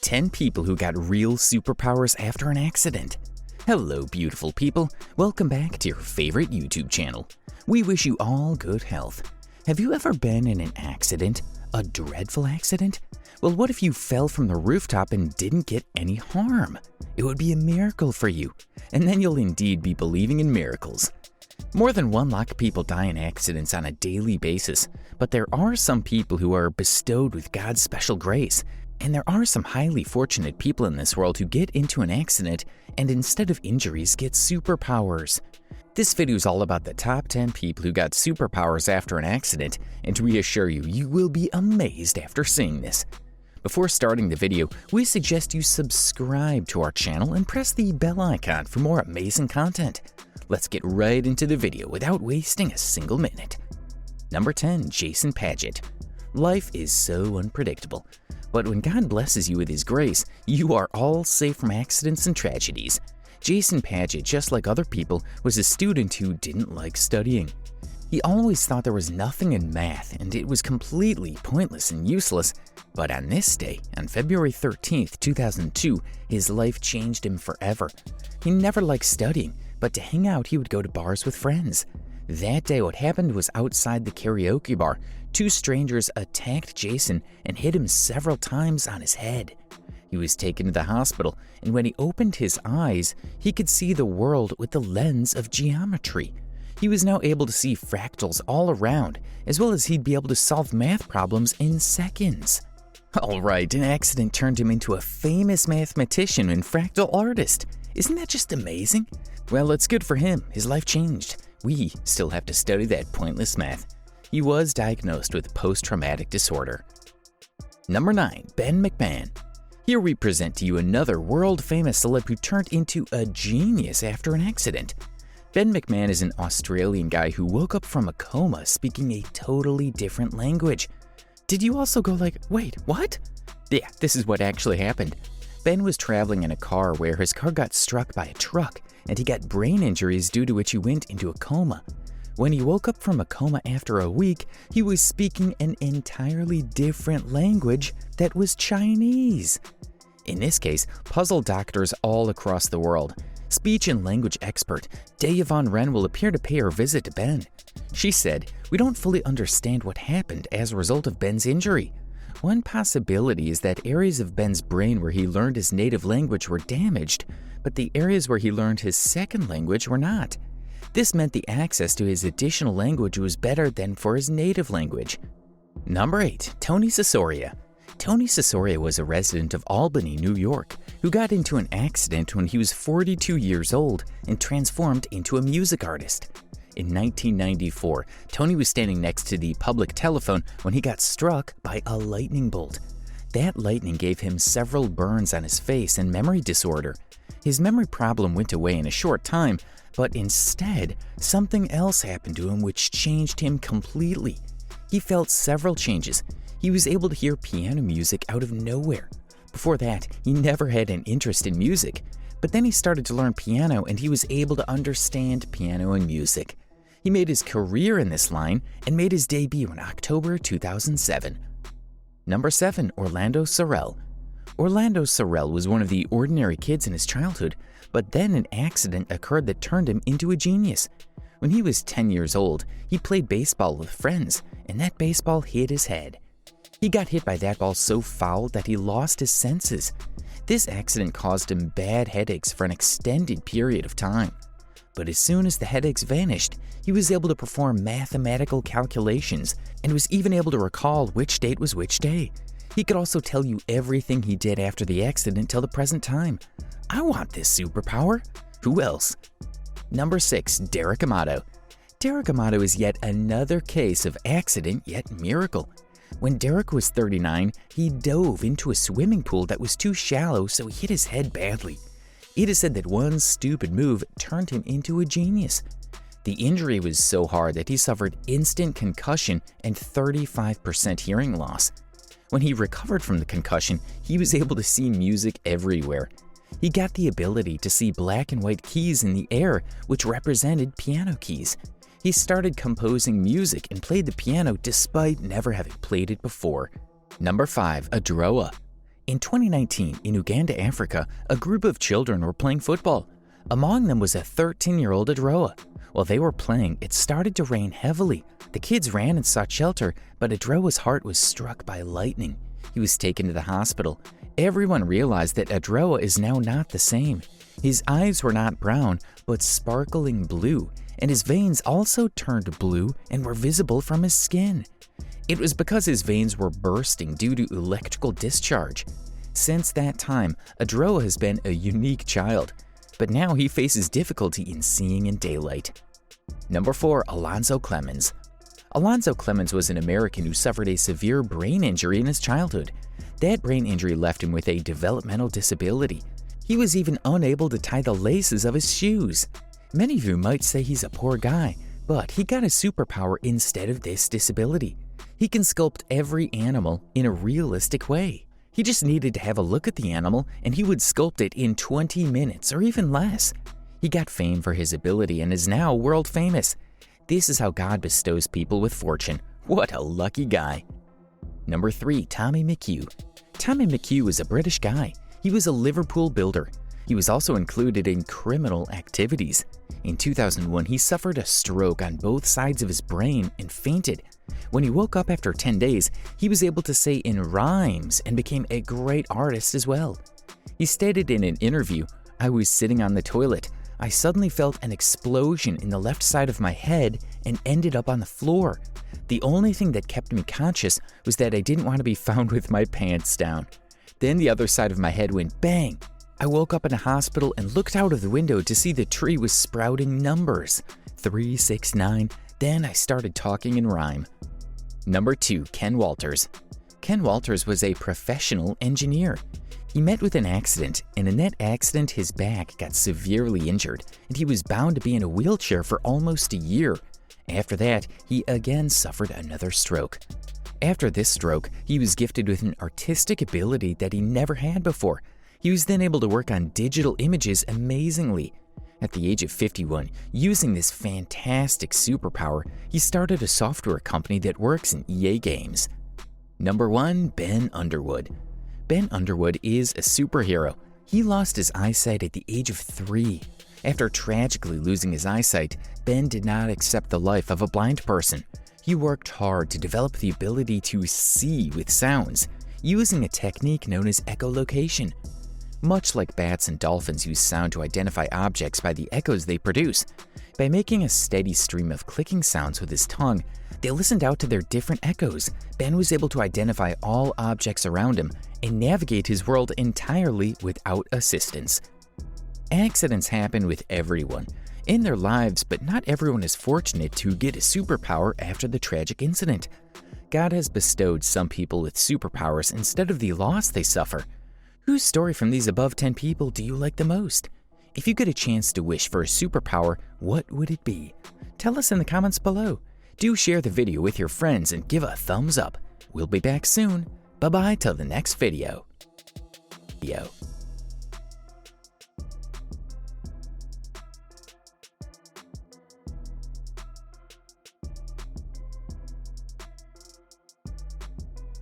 10 people who got real superpowers after an accident. Hello, beautiful people. Welcome back to your favorite YouTube channel. We wish you all good health. Have you ever been in an accident? A dreadful accident? Well, what if you fell from the rooftop and didn't get any harm? It would be a miracle for you, and then you'll indeed be believing in miracles. More than 1 lakh people die in accidents on a daily basis, but there are some people who are bestowed with God's special grace, and there are some highly fortunate people in this world who get into an accident and instead of injuries get superpowers. This video is all about the top 10 people who got superpowers after an accident, and to reassure you, you will be amazed after seeing this. Before starting the video, we suggest you subscribe to our channel and press the bell icon for more amazing content. Let's get right into the video without wasting a single minute. Number 10. Jason Padgett. Life is so unpredictable, but when God blesses you with His grace, you are all safe from accidents and tragedies. Jason Padgett, just like other people, was a student who didn't like studying. He always thought there was nothing in math and it was completely pointless and useless, but on this day, on February 13th, 2002, his life changed him forever. He never liked studying, but to hang out he would go to bars with friends. That day what happened was outside the karaoke bar, 2 strangers attacked Jason and hit him several times on his head. He was taken to the hospital, and when he opened his eyes, he could see the world with the lens of geometry. He was now able to see fractals all around, as well as he'd be able to solve math problems in seconds. Alright, an accident turned him into a famous mathematician and fractal artist. Isn't that just amazing? Well, it's good for him. His life changed. We still have to study that pointless math. He was diagnosed with post-traumatic disorder. Number 9. Ben McMahon. Here we present to you another world-famous celeb who turned into a genius after an accident. Ben McMahon is an Australian guy who woke up from a coma speaking a totally different language. Did you also go like, wait, what? Yeah, this is what actually happened. Ben was traveling in a car where his car got struck by a truck, and he got brain injuries due to which he went into a coma. When he woke up from a coma after a week, he was speaking an entirely different language that was Chinese. In this case, puzzle doctors all across the world. Speech and language expert Yvonne Wren will appear to pay her visit to Ben. She said, "We don't fully understand what happened as a result of Ben's injury. One possibility is that areas of Ben's brain where he learned his native language were damaged, but the areas where he learned his second language were not. This meant the access to his additional language was better than for his native language." Number 8. Tony Cicoria. Tony Cicoria was a resident of Albany, New York, who got into an accident when he was 42 years old and transformed into a music artist. In 1994, Tony was standing next to the public telephone when he got struck by a lightning bolt. That lightning gave him several burns on his face and memory disorder. His memory problem went away in a short time, but instead, something else happened to him which changed him completely. He felt several changes. He was able to hear piano music out of nowhere. Before that, he never had an interest in music, but then he started to learn piano and he was able to understand piano and music. He made his career in this line and made his debut in October 2007. Number 7. Orlando Serrell. Orlando Serrell was one of the ordinary kids in his childhood, but then an accident occurred that turned him into a genius. When he was 10 years old, he played baseball with friends, and that baseball hit his head. He got hit by that ball so foul that he lost his senses. This accident caused him bad headaches for an extended period of time. But as soon as the headaches vanished, he was able to perform mathematical calculations and was even able to recall which date was which day. He could also tell you everything he did after the accident till the present time. I want this superpower. Who else? Number 6. Derek Amato. Derek Amato is yet another case of accident yet miracle. When Derek was 39, he dove into a swimming pool that was too shallow, so he hit his head badly. It is said that one stupid move turned him into a genius. The injury was so hard that he suffered instant concussion and 35% hearing loss. When he recovered from the concussion, he was able to see music everywhere. He got the ability to see black and white keys in the air, which represented piano keys. He started composing music and played the piano despite never having played it before. Number 5. Adroa. In 2019, in Uganda, Africa, a group of children were playing football. Among them was a 13-year-old Adroa. While they were playing, it started to rain heavily. The kids ran and sought shelter, but Adroa's heart was struck by lightning. He was taken to the hospital. Everyone realized that Adroa is now not the same. His eyes were not brown, but sparkling blue, and his veins also turned blue and were visible from his skin. It was because his veins were bursting due to electrical discharge. Since that time, Adroa has been a unique child, but now he faces difficulty in seeing in daylight. Number 4. Alonzo Clemens. Alonzo Clemens was an American who suffered a severe brain injury in his childhood. That brain injury left him with a developmental disability. He was even unable to tie the laces of his shoes. Many of you might say he's a poor guy, but he got a superpower instead of this disability. He can sculpt every animal in a realistic way. He just needed to have a look at the animal and he would sculpt it in 20 minutes or even less. He got fame for his ability and is now world famous. This is how God bestows people with fortune. What a lucky guy. Number 3. Tommy McHugh. Tommy McHugh was a British guy. He was a Liverpool builder. He was also included in criminal activities. In 2001, he suffered a stroke on both sides of his brain and fainted. When he woke up after 10 days, he was able to say in rhymes and became a great artist as well. He stated in an interview, "I was sitting on the toilet. I suddenly felt an explosion in the left side of my head and ended up on the floor. The only thing that kept me conscious was that I didn't want to be found with my pants down. Then the other side of my head went bang. I woke up in a hospital and looked out of the window to see the tree was sprouting numbers. 3, 6, 9. Then I started talking in rhyme." Number 2. Ken Walters. Ken Walters was a professional engineer. He met with an accident, and in that accident his back got severely injured, and he was bound to be in a wheelchair for almost a year. After that, he again suffered another stroke. After this stroke, he was gifted with an artistic ability that he never had before. He was then able to work on digital images amazingly. At the age of 51, using this fantastic superpower, he started a software company that works in EA games. Number 1. Ben Underwood. Ben Underwood is a superhero. He lost his eyesight at the age of 3. After tragically losing his eyesight, Ben did not accept the life of a blind person. He worked hard to develop the ability to see with sounds, using a technique known as echolocation. Much like bats and dolphins use sound to identify objects by the echoes they produce, by making a steady stream of clicking sounds with his tongue, they listened out to their different echoes. Ben was able to identify all objects around him and navigate his world entirely without assistance. Accidents happen with everyone in their lives, but not everyone is fortunate to get a superpower after the tragic incident. God has bestowed some people with superpowers instead of the loss they suffer. Whose story from these above 10 people do you like the most? If you get a chance to wish for a superpower, what would it be? Tell us in the comments below. Do share the video with your friends and give a thumbs up. We'll be back soon. Bye-bye till the next video.